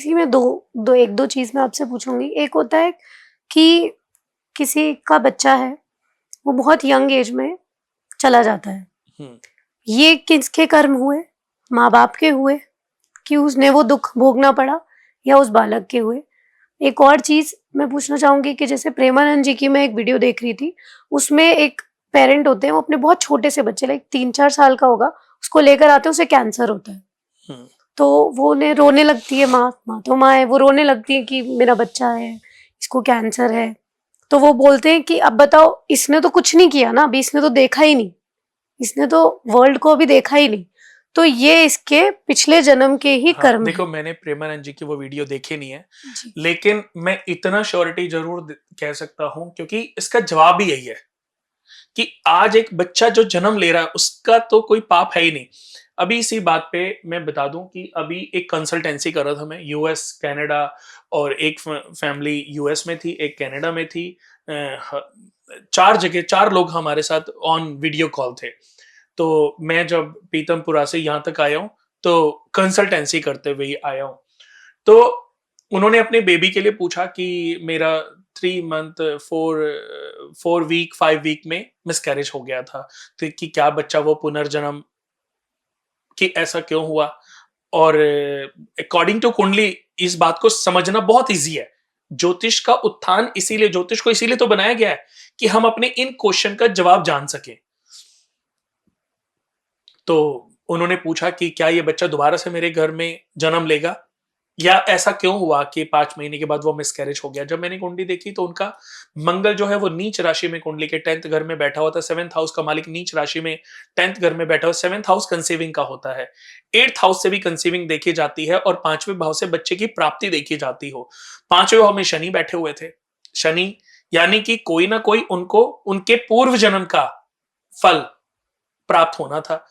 इसी में एक दो चीज़ मैं आपसे पूछूँगी। एक होता है कि किसी का बच्चा है, वो बहुत यंग एज में चला जाता है। हुँ। ये किसके कर्म हुए? माँ-बाप के हुए कि उसने वो दुःख भोगना पड़ा, या उस बालक के हुए? एक और चीज़ मैं पूछना चाहूँगी कि जैसे प्रेमानंद जी की मैं एक वीडियो देख रही थी, उसमें एक पेरेंट होते हैं, वो अपने बहुत छोटे से बच्चे, लाइक 3-4 साल का होगा, उसको लेकर आते हैं, उसे कैंसर होता है। हुँ। तो वो उन्हें रोने लगती है, माँ तो माँ है, वो रोने लगती है कि मेरा बच्चा है, इसको कैंसर है। तो वो बोलते हैं कि अब बताओ, इसने तो कुछ नहीं किया ना, अभी इसने तो देखा ही नहीं, इसने तो वर्ल्ड को अभी देखा ही नहीं, तो ये इसके पिछले जन्म के ही हाँ, कर्म देखो हैं। मैंने प्रेमानंद जी की वो वीडियो देखी नहीं है, जी। लेकिन मैं इतना श्योरिटी ज़रूर द कह सकता हूँ क्योंकि इसका जवाब भी यही है कि आज एक बच्चा जो जन्म ले रहा है, उसका तो कोई पाप है ही नहीं। अभी इसी बात पे मैं बता दूँ कि अभी एक कंसल्टेंसी कर रहा था मैं यूएस, कनाडा और एक फैमिली यूएस में थी, एक कनाडा में थी। अ, ह 4 जगह 4 लोग हमारे साथ ऑन वीडियो कॉल थे। तो मैं जब पीतमपुरा से यहाँ तक आया हूँ, तो कंसल्टेंसी करते हुए ही आया हूँ। तो उन्होंने अपने बेबी के लिए पूछा कि मेरा 3 मंथ 4 वीक 5 वीक में मिसकैरेज हो गया था। तो कि क्या बच्चा वो पुनर्जन्म कि ऐसा क्यों हुआ? और अकॉर्डिंग टू कुंडली इस बात को समझना बहुत ईज़ी है। ज्योतिष को इसीलिए तो बनाया गया है कि हम अपने इन क्वेश्चन का जवाब जान सकें। तो उन्होंने पूछा कि क्या ये बच्चा दोबारा से मेरे घर में जन्म लेगा? या ऐसा क्यों हुआ कि 5 महीने के बाद वो मिसकैरेज हो गया? जब मैंने कुंडली देखी तो उनका मंगल जो है वो नीच राशि में कुंडली के 10th घर में बैठा हुआ था। 7th हाउस का मालिक नीच राशि में 10th घर में बैठा हुआ। 7th हाउस कंसीविंग का होता है। 8th हाउस से भी कंसीविंग देखी जाती है और 5वें भाव से बच्चे की प्राप्ति देखी जाती हो। 5वें भाव में शनि बैठे हुए थे। शनि यानी कि कोई ना कोई उनको उनके पूर्व जन्म का फल प्राप्त होना था।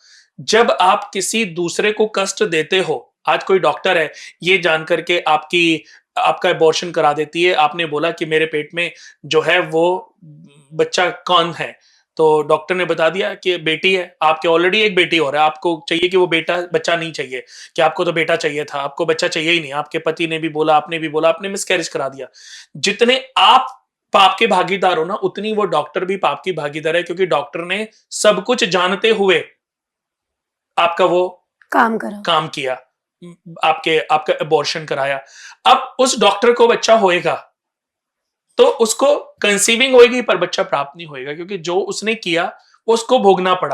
जब आप किसी दूसरे को कष्ट देते हो, आज कोई डॉक्टर है, ये जान कर के आपका अबॉर्शन करा देती है। आपने बोला कि मेरे पेट में जो है वो बच्चा कौन है? तो डॉक्टर ने बता दिया कि बेटी है, आपके ऑलरेडी एक बेटी और है, आपको चाहिए कि वो बच्चा नहीं चाहिए, कि आपको तो बेटा चाहिए था, आपको बच्चा चाहिए ही नहीं। आपके पति ने भी बोला, आपने भी बोला, आपने मिसकैरेज करा दिया। जितने आप पाप के भागीदार हो ना, उतनी वो डॉक्टर भी पाप की भागीदार है क्योंकि डॉक्टर ने सब कुछ जानते हुए आपका वो काम करा। काम किया। आपका अबॉर्शन कराया। अब उस डॉक्टर को बच्चा होएगा, तो उसको कंसीविंग होएगी पर बच्चा प्राप्त नहीं होएगा क्योंकि जो उसने किया, वो उसको भोगना पड़ा।